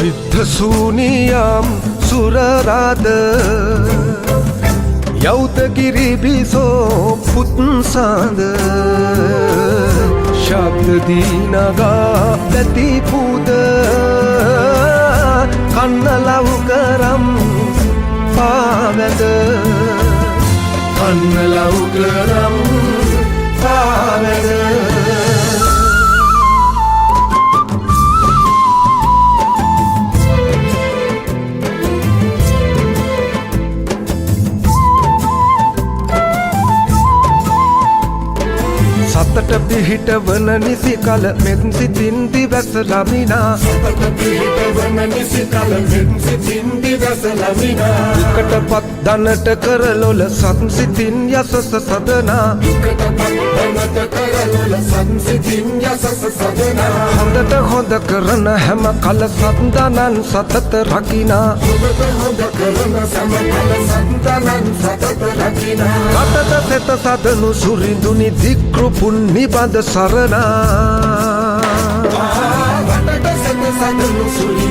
සිද්ධසූනියම් සුරරාද යෞතගිරිබිසෝ පුත්සාද ශබ්දදීනගා දැතිපුද කන්නලව් කරම් පාවැද කන්නලව් කරම් පාවැද සතට පිහිට වන නිසි කල මෙත් සිතින් දිවස ලමිනා සතට පිහිට වන නිසි කල මෙත් සිතින් දිවස ලමිනා එකටපත් දනට කරලොල සත් සිතින් යසස සදනා එකටපත් දනට කරලොල සත් සිතින් යසස සදනා හොඳට හොඳ කරන හැම කල සත්දනන් සතත රකිනා හොඳට හොඳ කරන හැම කල සත්දනන් සතත රකිනා රටට සෙත සදනු සුරිඳුනි දික්කෘප නිබඳ සරණා රටට සෙත සදනු සුරිඳුනි